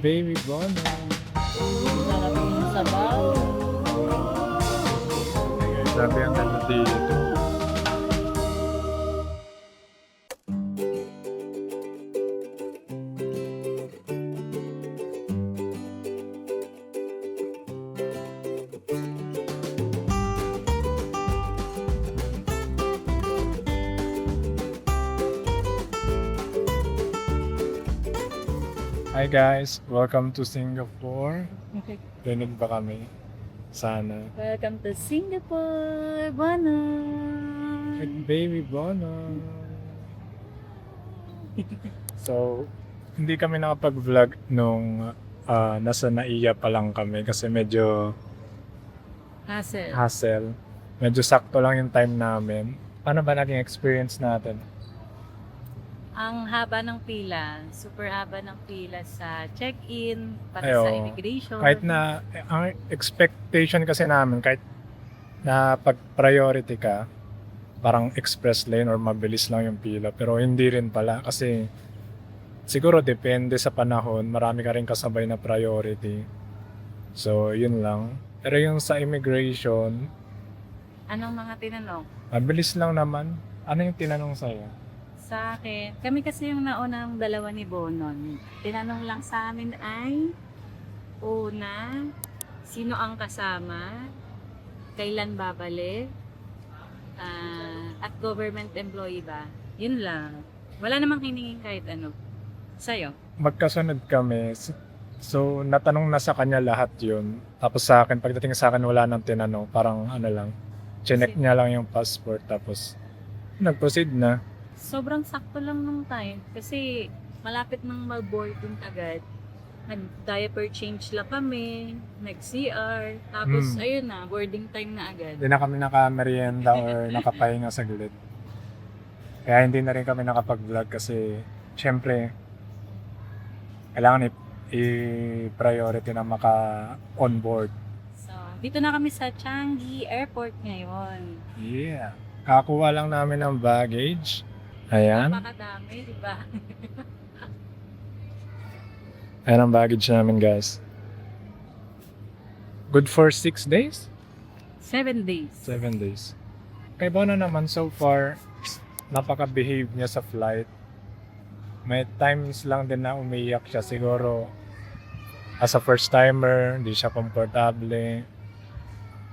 baby bono. Sarap yung sabaw. Grabe ang ganda dito. Hi guys, welcome to Singapore. Rinig ba kami? Sana. Welcome to Singapore, Bono. Baby bono. So, hindi kami nakapag-vlog nung nasa Naiya pa lang kami kasi medyo hassle. Medyo sakto lang yung time namin. Paano ba naging experience natin? Ang haba ng pila, super haba ng pila sa check-in, pati Ay, sa oo. immigration. Kahit na, ang expectation kasi namin, kahit na pag-priority ka, parang express lane or mabilis lang yung pila. Pero hindi rin pala kasi siguro depende sa panahon, marami ka rin kasabay na priority. So, yun lang. Pero yung sa immigration, Anong mga tinanong? mabilis lang naman. Ano yung tinanong sa'yo? Sa akin, kami kasi yung naunang dalawa ni Bonon. Tinanong lang sa amin ay, una, sino ang kasama, kailan babalik, at government employee ba? Yun lang. Wala namang hiningin kahit ano. Sa'yo? Magkasunod kami. So, natanong na sa kanya lahat yun. Tapos sa akin, pagdating sa akin, wala nang tinanong. Parang ano lang, chinek niya lang yung passport. Tapos, nag-proceed na. Sobrang sakto lang nung time kasi malapit nang mag-boarding agad. Nag-diaper change lang kami, nag-CR, tapos ayun na, boarding time na agad. Hindi na kami naka-merienda or nakapahinga saglit. Kaya hindi na rin kami nakapag-vlog kasi, syempre, kailangan i-priority na maka-onboard. So, dito na kami sa Changi Airport ngayon. Yeah. Kakuha lang namin ng baggage. Ayan. Napakadami, di ba? Ayan ang baggage namin, guys. Good for 6 days? 7 days. 7 days. Kay Bono naman, so far, napaka-behave niya sa flight. May times lang din na umiyak siya. Siguro, as a first timer, hindi siya komportable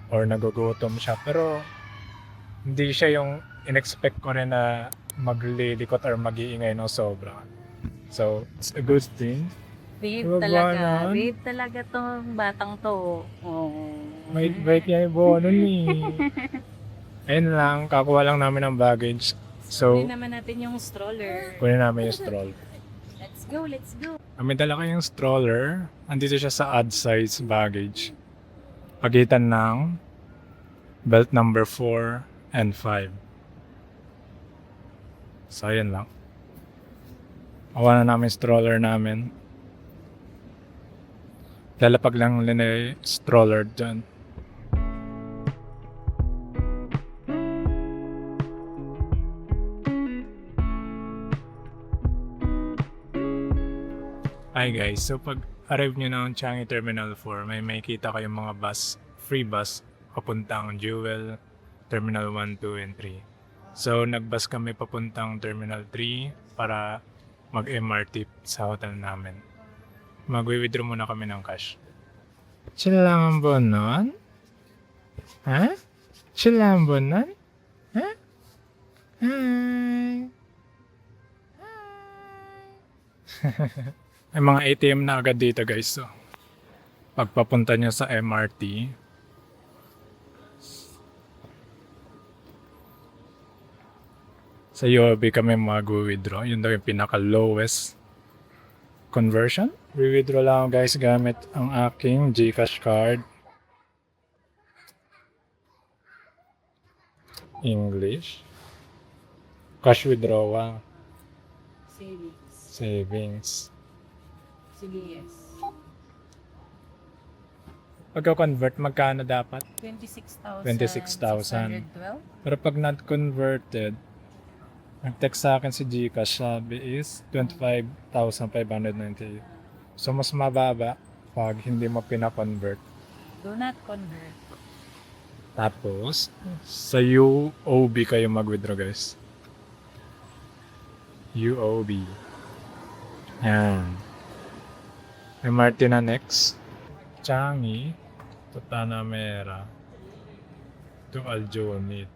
or nagugutom siya. Pero, hindi siya yung in-expect ko rin na maglilikot or mag-iingay ng sobra. So, it's a good thing. Babe Diba, talaga. Bonon? Babe talaga tong batang to. Oh. Bait niya yung Bono ni. Ayun lang, kakuha lang namin ng baggage. So, Kunin naman natin yung stroller. kunin namin yung stroller. Let's go, let's go. May dala kayong stroller. Andito siya sa odd size baggage. Pagitan ng belt number 4 and 5. So, ayan lang. Awa na namin stroller namin. Lalapag lang nila yung stroller dyan. Hi guys, so pag arrive nyo ng Changi Terminal 4, may makikita kayong mga bus, free bus, papuntang Jewel, Terminal 1, 2, and 3. So nagbus kami papuntang Terminal 3 para mag-MRT sa hotel namin. Mag-withdraw muna kami ng cash. Chill lang ang bonon? Ha? Chill lang ang bonon? Ha? Hi! May mga ATM na agad dito guys. So, pagpapunta niya sa MRT, sa UOB kami mag-withdraw. Yun daw yung pinaka-lowest conversion. Withdraw lang guys gamit ang aking GCash card. English. Cash withdrawal. Savings. Savings. Sige, yes. Pagka-convert, magkano dapat? 26,000. 26,000. Pero pag not converted, nag-text sa akin si GCash, sabi is 25,598. So, mas mababa pag hindi mo pina-convert. Do not convert. Tapos, sa UOB kayo mag-withdraw, guys. UOB. Yan. MRT na next. Changi to Tanamera to Aljunied.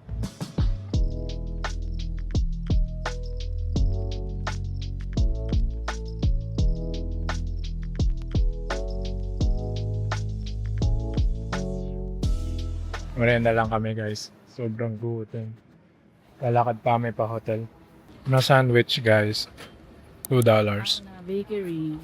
Merienda lang kami, guys. Sobrang gutom. Lalakad pa kami pa hotel. Na sandwich, guys. $2. Na bakery.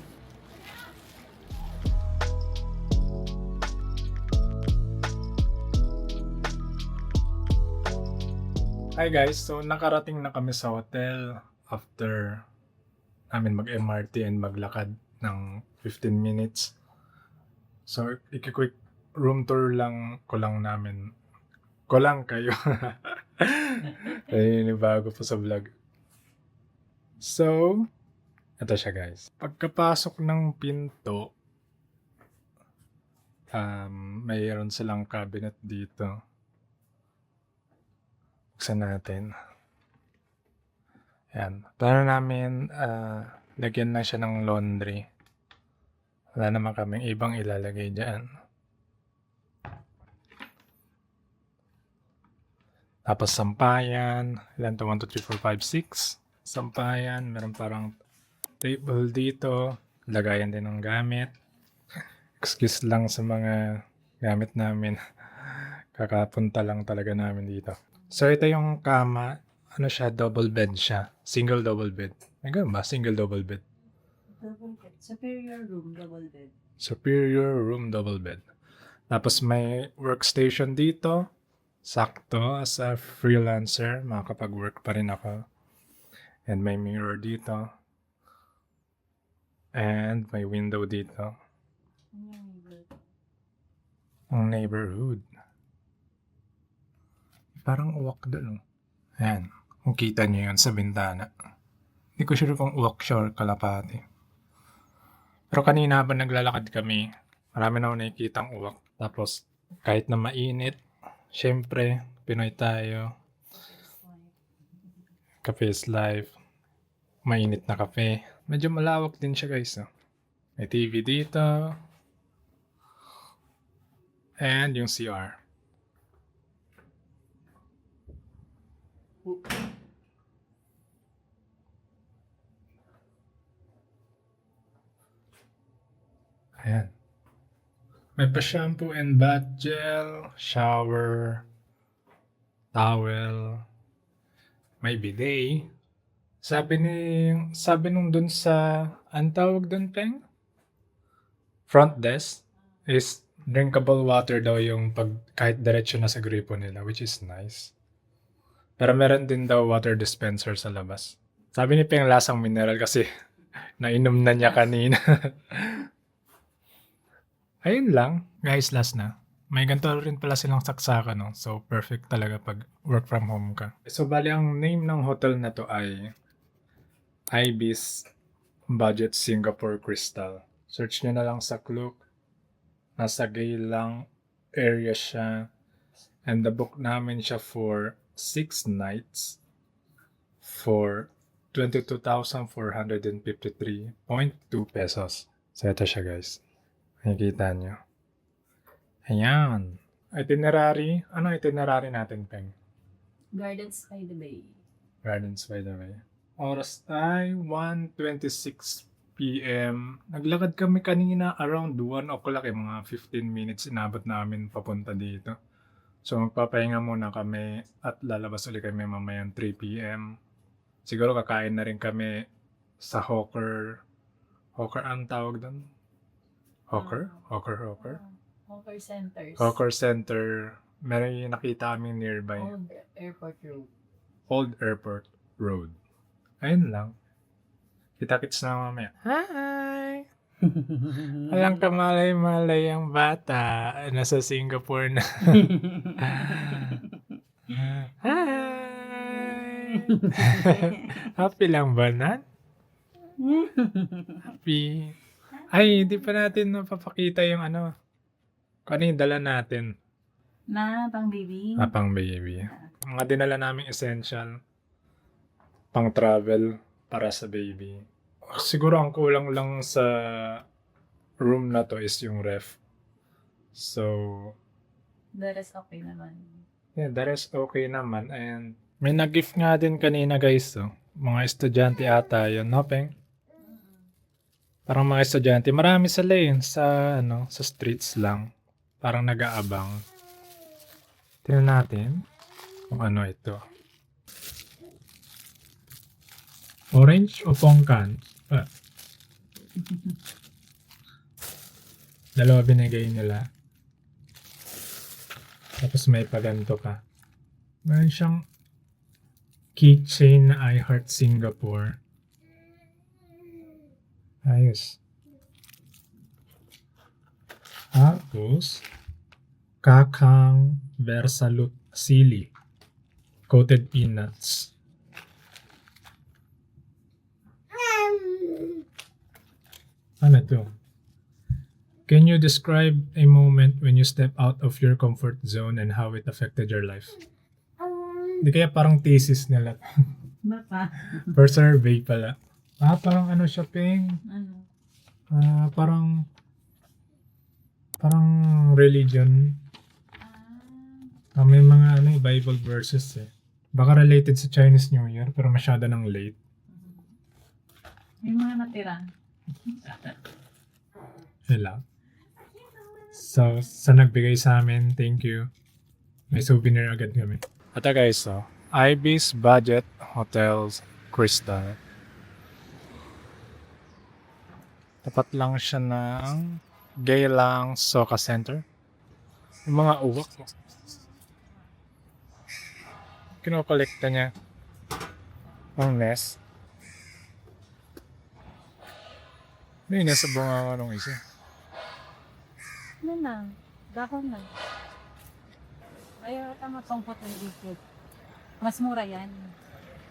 Hi guys, so nakarating na kami sa hotel after namin mag-MRT and maglakad ng 15 minutes. So, quick room tour lang ko lang namin. Ko lang kayo. Ayun yung bago po sa vlog. So, ito siya guys. Pagkapasok ng pinto, mayroon silang cabinet dito. Buksan natin. Ayan. Plano namin, lagyan lang siya ng laundry. Wala naman kaming ibang ilalagay dyan. Tapos sampayan. Ilan to? 1, 2, 3, 4, 5, 6. Sampayan. Meron parang table dito. Lagayan din ng gamit. Excuse lang sa mga gamit namin. Kakapunta lang talaga namin dito. So, ito yung kama. Ano siya? Double bed siya. Single double bed. May ganun ba? Single double bed. Double bed. Superior room, double bed. Superior room double bed. Tapos may workstation dito. Sakto. As a freelancer, makakapag-work pa rin ako. And may mirror dito. And may window dito. Ang neighborhood. Parang uwak doon. Ayan. Kung kita niyo yun sa bintana. Hindi ko sure kung uwak siya or kalapati. Pero kanina habang naglalakad kami, marami na ako nakikitang uwak. Tapos, kahit na mainit, syempre, Pinoy tayo. Cafe is life. Mainit na kape. Medyo malawak din siya guys. May TV dito. And yung CR. Ayan. May pa-shampoo and bath gel, shower, towel, may bidet. Sabi nung dun sa, ang tawag dun, Peng? Front desk is drinkable water daw yung pag kahit diretso na sa gripo nila, which is nice. Pero meron din daw water dispenser sa labas. Sabi ni Peng lasang mineral kasi nainom na niya kanina. Ayun lang. Guys, last na. May ganito rin pala silang saksakan, no? So, perfect talaga pag work from home ka. So, bali ang name ng hotel na to ay Ibis Budget Singapore Crystal. Search nyo na lang sa Klook. Nasa Geylang area siya. And the book namin siya for 6 nights for 22,453.2 pesos. So, ito siya guys. Nakikita nyo. Ayan. Itinerary. Ano itinerary natin, Peng? Gardens by the Bay. Gardens by the Bay. Oras ay 1:26 p.m. Naglakad kami kanina around 1 o'clock. Mga 15 minutes inabot namin papunta dito. So magpapahinga muna kami at lalabas ulit kami mamayang 3 p.m. Siguro kakain na rin kami sa Hawker. Hawker ang tawag doon? Hawker Centers. Hawker Center. May nakita kami nearby. Old Airport Road. Ayun lang. Kita-kits na mamaya. Hi! Walang kamalay-malay ang bata. Nasa Singapore na. Hi! Happy lang ba, Nan? Happy. Ay, hindi pa natin napapakita yung ano. Kung ano yung dala natin. Na, pang baby? Pang baby. Mga dinala naming essential. Pang travel para sa baby. Siguro ang kulang lang sa room na to is yung ref. So, The rest okay naman. yeah, the rest okay naman. And may nag-gift nga din kanina guys. So, mga estudyante ata yun. No, Peng? Parang mga estudyante. Marami sila yun sa, sa streets lang. Parang nag-aabang. Tingnan natin kung ano ito. Orange o pongkan? Dalawa binigay nila. Tapos may paganto ka. Meron siyang keychain na I Heart Singapore. Ayos. Tapos, Kakang Versalut Sili. Coated peanuts. Ano to? Can you describe a moment when you step out of your comfort zone and how it affected your life? Di kaya parang thesis nila. Baka? Per survey pala. Parang ano siya, Peng? Ano? Parang religion. May mga Bible verses eh. Baka related sa Chinese New Year pero masyado nang late. May mga natira. Sila. So, sa nagbigay sa amin, thank you. May souvenir agad kami. Ito guys, so, Ibis Budget Hotels Crystal. Tapat lang siya ng Geylang Soka Center. Yung mga uwak mo. Kinokolekta niya ang nest. May nasa bunga nung isa. Ano na? Dahon na. Ayaw tama tong hotel dito. Mas mura yan.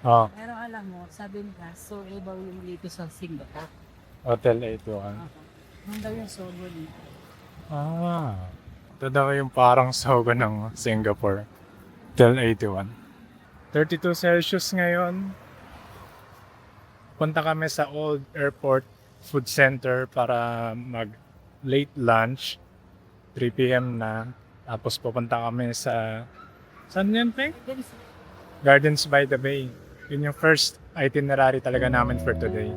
Oh, Pero alam mo, sabi nila, so ibaw yung dito sa Singapore. Hotel 821. Nung daw yung sobo dito. Ito daw yung parang sogo ng Singapore. Hotel 81. 32 Celsius ngayon. Punta kami sa Old Airport Food Center para mag late lunch. 3 p.m. na. Tapos pupunta kami sa... Saan yan, Peng? Gardens by the Bay. Yun yung first itinerary talaga namin for today.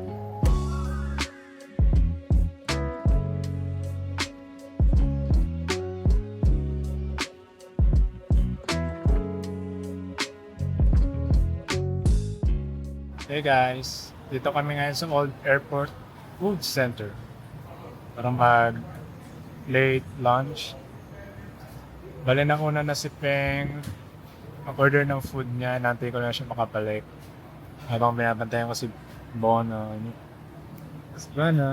Hey guys, dito kami ngayon sa Old Airport Food Center para mag late lunch. Bali na una na si Peng mag-order ng food niya, nantay ko na siya makabalik. Habang binabantayan ko si Bono. Bono.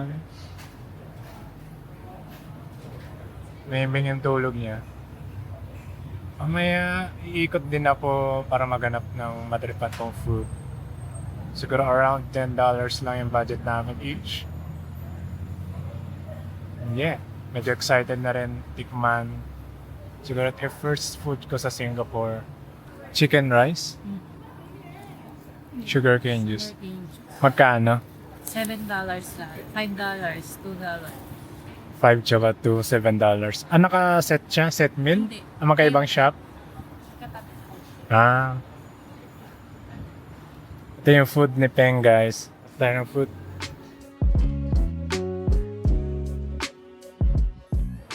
Mahimbing yung tulog niya. Mamaya, iikot din ako para maghanap ng matripan kong food. Siguro around $10 lang yung budget namin each. And yeah, medyo excited na rin tikman. Siguro ito yung first food ko sa Singapore. Chicken rice. Sugarcane juice. Magkano? $7 lang. $5, $2. 5 tsaka to $7. Naka-set siya? Set meal? Hindi. Magkaibang shop? Ah. Ito yung food ni Peng, guys. Ito yung food.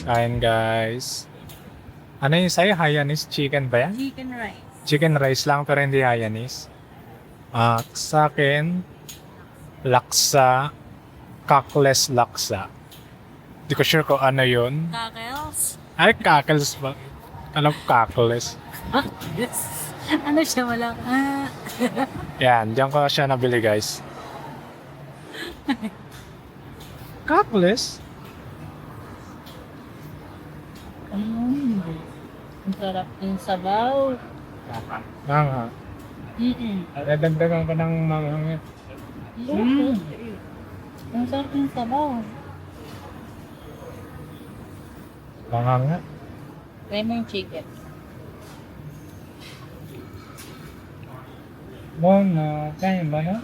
Kain, guys. Ano yung sa'yo? Hainanese chicken ba yan? Chicken rice. Chicken rice lang pero hindi Hainanese. Sa akin, laksa, cockless laksa. Hindi ko sure kung ano yun. Cockles? Ay, cockles ba? Alam ko cockless. Yes. Ano siya walang... Yan, diyan ko siya nabili, guys. Cockless? Ang sarap ng sabaw. Nga. Dagdagan ko ng mga... Ang sarap ng sabaw. Baka nga. Try mo yung chicken. Mona, kaya ba na?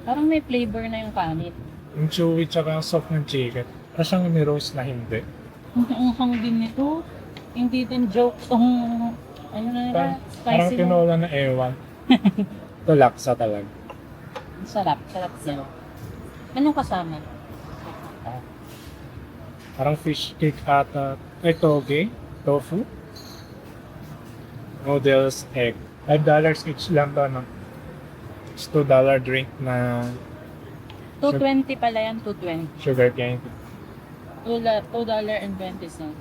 Parang may flavor na yung kanin. Yung chewy tsaka ang soft ng chicken. Parang siyang ni-roast na hindi. Ang anghang din nito. Hindi din joke tong ano na nila, Parang spicy na. tinola na ewan. Ito laksa talaga. Sarap, sarap siya. Anong kasama? Parang fish cake ata. Toge, tofu, noodles, egg. $5 each lang to, no? It's $2 drink na 220 pala yan, 220. sugar cane. $2.20.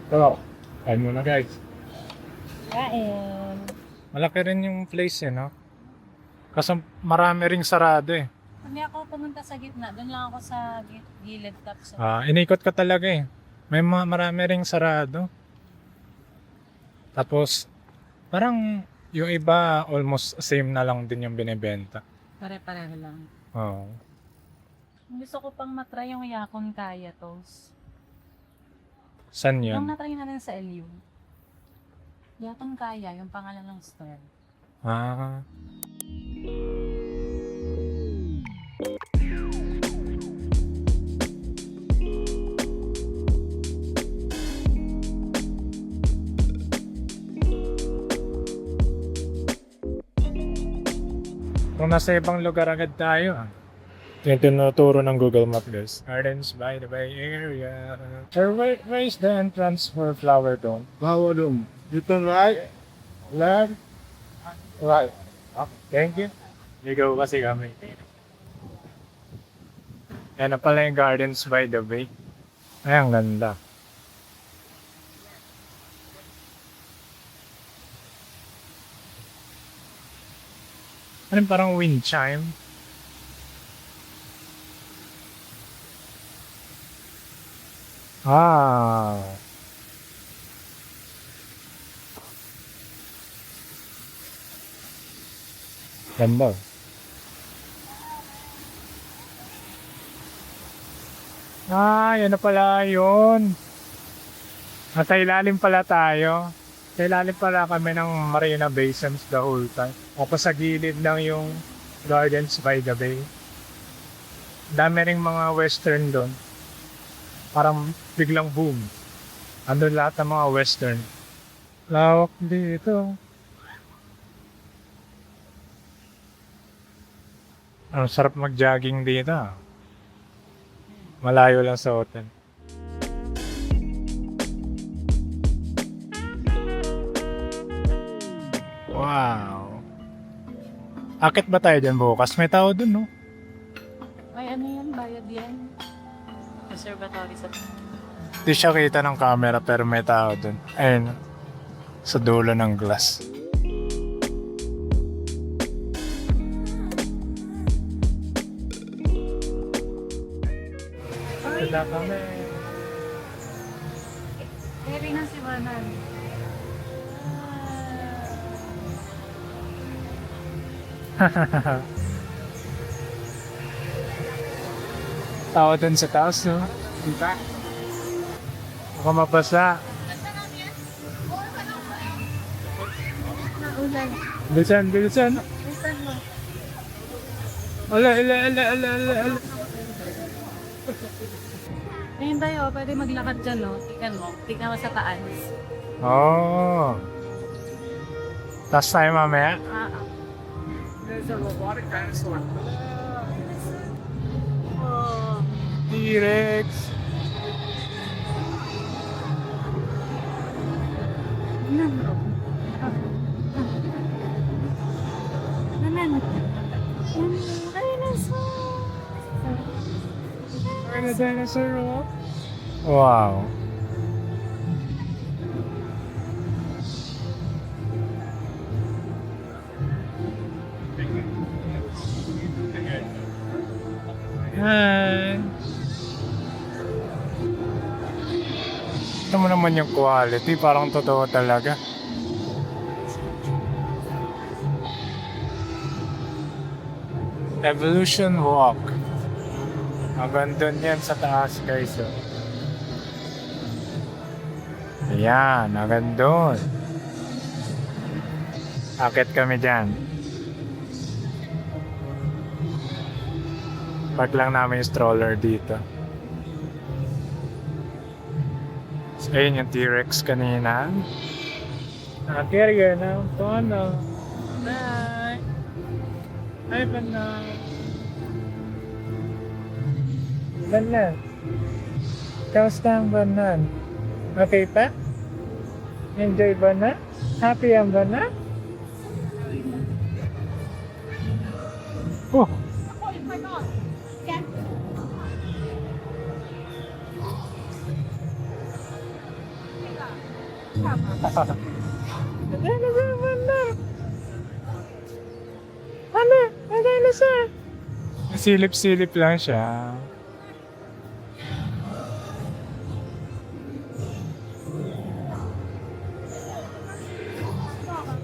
So, kain muna guys. Kain. Malaki rin yung place no? Kasi marami ring sarado eh. Hindi ako pumunta sa gitna. Doon lang ako sa gilid tapos. Inikot ka talaga eh. May marami ring sarado. Tapos, parang yung iba almost same na lang din yung binibenta. Pare-pareho lang. Oo. Gusto ko pang matry yung Yakon Kaya toast. San Yung yun? natry natin sa LU. Yakon Kaya, yung pangalan ng store. Ah. Kung nasa ibang lugar agad tayo Yung tinuturo ng Google Map guys. Gardens by the Bay Area. Sir, where is the entrance for Flower Dome? Flower Dome. You turn right. Left. Right. Okay, thank you. Ligaw kasi kami. Yan na pala yung Gardens by the Bay. Ay, ang ganda. Ano yung parang wind chime? Ah. Ganda. Yan na pala yun. Nasa ilalim pala tayo. Sa ilalim pala kami ng Marina Bay Sands the whole time. Tapos sa gilid lang yung Gardens by the Bay. Dami ring mga western doon. Parang biglang boom. Andun lahat ng mga western. Lawak dito. Ang sarap mag-jogging dito. Malayo lang sa hotel. Wow. Akit ba tayo dyan bukas? May tao dun, no? Ay, ano yan? Bayad yan. Conservatory sa... Di siya kita ng camera pero may tao dun. Ayun. Sa dulo ng glass. Wala kami. Pwede na si Manan. Tao dun sa taas, no? Kita. Baka mabasa. Ulan. Bilisan, bilisan. Ulan mo. Ala, ala, ala, ala, ala, ala. Ayun tayo, pwede maglakad dyan, no? Tingnan mo. Tingnan mo sa taas. Oh. Taas tayo mamaya. There's a robotic dinosaur. Oh. T-Rex. Nanan. Dinosaur. Where the dinosaur walk? Wow. Hi. Ito mo naman yung quality, parang totoo talaga. Evolution Walk. Hanggang doon yan sa taas, guys. Oh. Ayan, hanggang doon. Akit kami dyan. Park lang namin yung stroller dito. So, ayun yung T-Rex kanina. Carrier ng tono. Bye! Hi, Banan! Banan! Kamusta ang Banan? Okay pa? Enjoy Banan? Happy ang Banan? Oh! Ano? Ano siya? Silip-silip lang siya.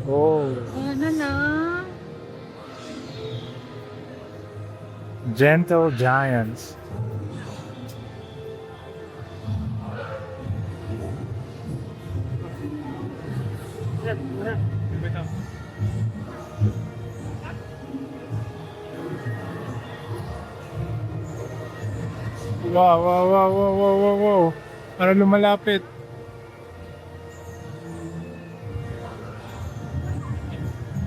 Oh. Ano na? Gentle Giants. Wow, wow, wow, wow, wow, wow, wow. Para lumalapit.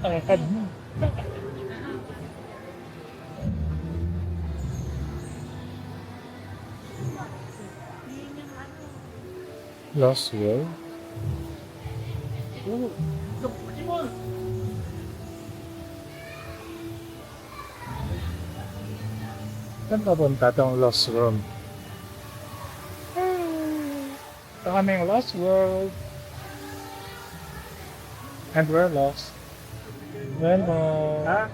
Takad mo. Lost World? Saan papunta tong Lost World? Ito kaming Lost World. And we're lost. Bueno. Ha?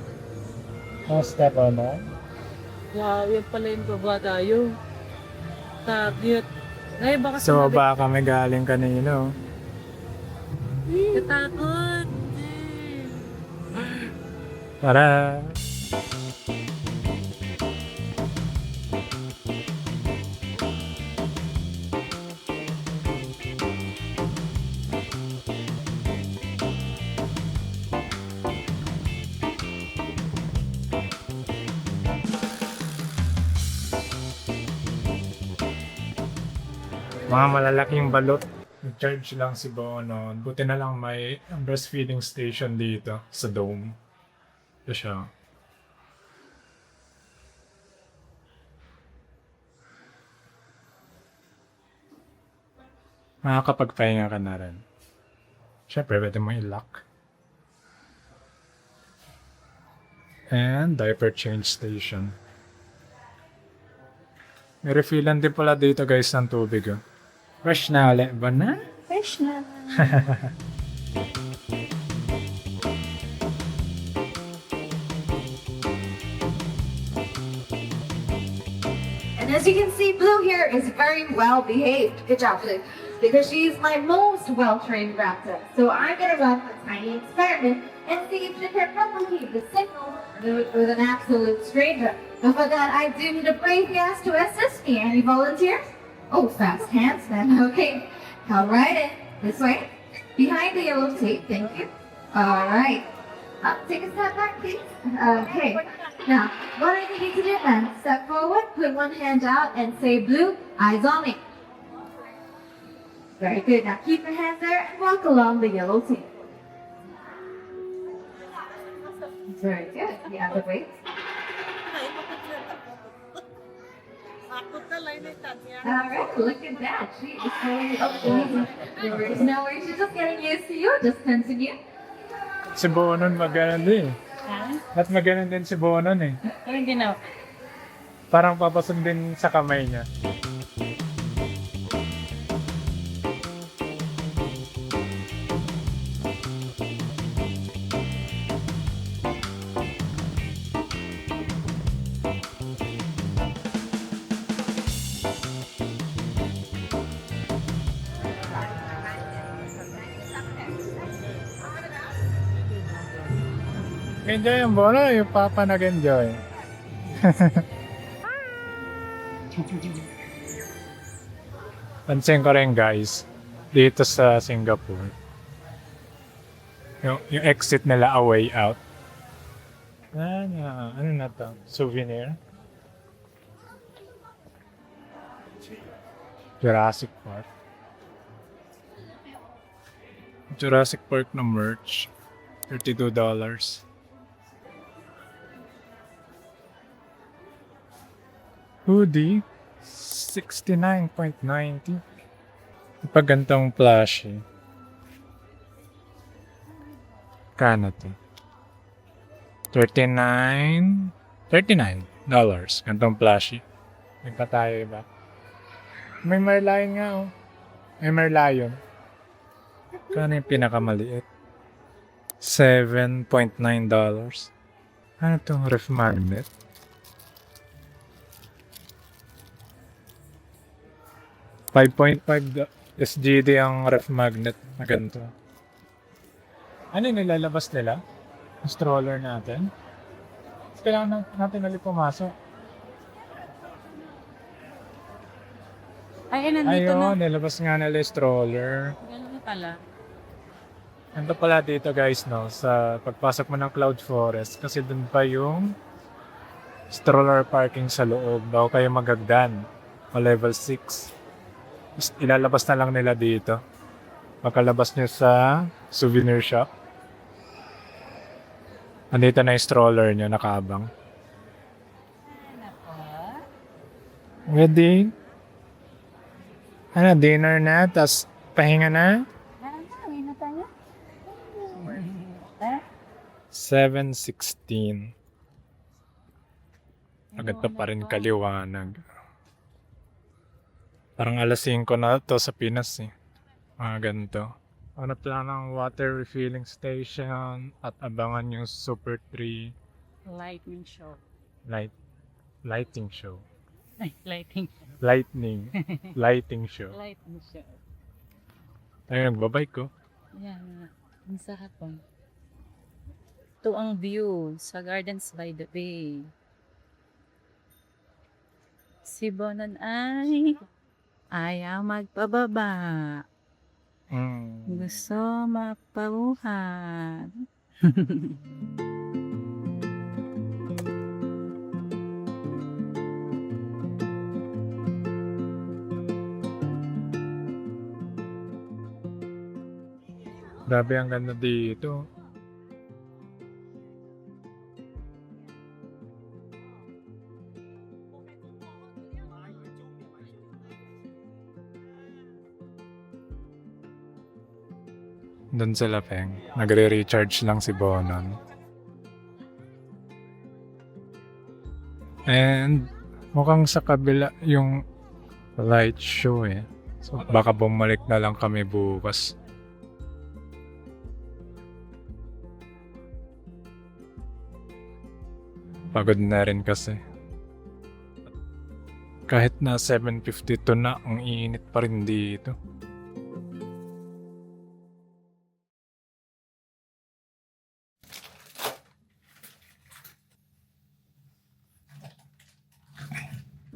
Kamusta pa na? Wow, yan pala yung baba tayo. Target. Ay, baka So, ba kami galing kanino? Natakot. Tara! Mga malalaking balot. Nag-charge lang si Bono. Buti na lang may breastfeeding station dito sa dome. Ito siya. Makakapagpahinga ka na rin. Siyempre, pwede mo i-lock. And diaper change station. May refillan din pala dito guys ng tubig. Oh. Fresh na ulit ba na? Fresh na. And as you can see, Blue here is very well behaved. Good job, Blue. Because she's my most well-trained raptor. So I'm gonna run a tiny experiment and see if she can replicate the signal with an absolute stranger. But for that, I do need a brave guest to assist me. Any volunteers? Oh, fast hands then. Okay, come right in. This way. Behind the yellow tape, thank you. All right. Take a step back, please. Okay. Now, what I need you to do then, step forward, put one hand out, and say, Blue, eyes on me. Very good. Now keep your hands there and walk along the yellow tape. Very good. The other way. All right, look at that. She is totally amazing. No worries, no worries. She's just getting used to you. Just continue. Si Bonon maganon din. Ha? At maganon din si Bonon eh. Anong ginawa? Parang papasok din sa kamay niya. Enjoy yung Bono, yung Papa nag-enjoy. Pansin ko rin guys, dito sa Singapore, yung exit nila a way out. Ano na to? Souvenir? Jurassic Park. Jurassic Park na merch. $32. Hoodie. 69.90. Pag gantong plushy. Kano to? $39. Gantong plushy. May pa tayo iba. May Merlion nga oh. May Merlion. Kano yung pinakamaliit? $7.9. Ano itong ref magnet? $5.5 SGD ang ref magnet na ganito. Ano yung nilalabas nila? Yung stroller natin? Kailangan natin ulit pumasok. Ay, nandito Ayun, na. nilabas nga nila yung stroller. Ganun pala. Ando pala dito guys, no, sa pagpasok mo ng Cloud Forest, kasi dun pa yung stroller parking sa loob. Bago kayo magagdan o level 6. Ilalabas na lang nila dito. Makalabas nyo sa souvenir shop. Andito na yung stroller nyo, nakaabang. Ready? Ano, dinner na, tas pahinga na? 7:16. Agad pa rin kaliwanag. Parang alas 5 na to sa Pinas eh. Mga ganito. Hanap lang ng water refilling station at abangan yung Super 3 Lightning show. lighting show. Ay, lighting. Lighting show. Lightning show. Tayo nagbabike ko. Yan. Ang sarap po. Ito ang view sa Gardens by the Bay. Si Bonon ay ayaw magpababa. Gusto magpabuhat. Grabe ang ganda dito. Doon sila Peng. Nagre-recharge lang si Bonon. And mukhang sa kabila yung light show eh. So baka bumalik na lang kami bukas. Pagod na rin kasi. Kahit na 7:52 na, ang init pa rin dito.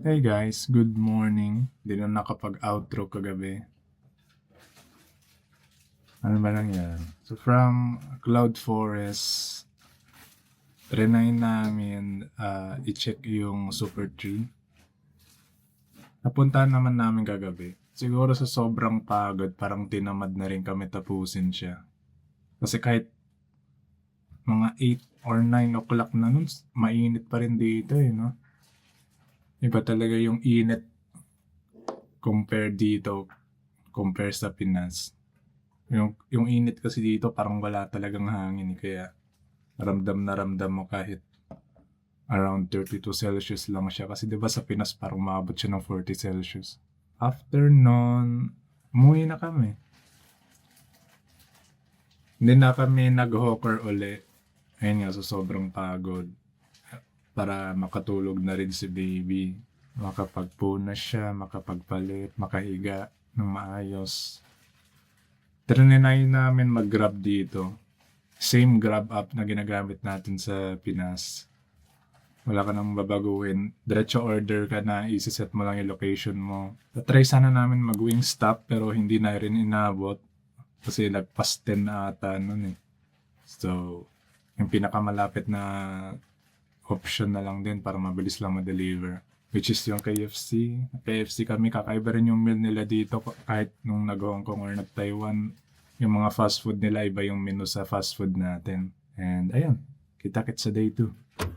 Hey guys, good morning. Di na nakapag-outro kagabi. Ano ba lang yan? So from Cloud Forest, trinay namin i-check yung Super Tree. Napuntahan naman namin kagabi. Siguro sa sobrang pagod, parang tinamad na rin kami tapusin siya. Kasi kahit mga 8 or 9 o'clock na nun, mainit pa rin dito eh, no? Iba talaga yung init compare sa Pinas. Yung init kasi dito parang wala talagang hangin, kaya ramdam na ramdam mo kahit around 32 Celsius lang siya. Kasi diba sa Pinas parang maabot siya ng 40 Celsius. After nun, umuwi na kami. Hindi na kami nag-hawker uli. Ayun nga, so sobrang pagod. Para makatulog na rin si baby. Makapagpunas siya, makapagpalit, makahiga ng maayos. Trinay namin mag-grab dito. Same grab app na ginagamit natin sa Pinas. Wala ka nang babaguhin. Diretso order ka na, isiset mo lang yung location mo. Try sana namin mag-wing stop pero hindi na rin inabot. Kasi nagpas 10 na ata nun eh. So, yung pinakamalapit na option na lang din para mabilis lang ma-deliver. Which is yung KFC. KFC kami, kakaiba rin yung meal nila dito kahit nung nag-Hong Kong or nag-Taiwan. Yung mga fast food nila, iba yung menu sa fast food natin. And ayun, kita-kits sa day 2.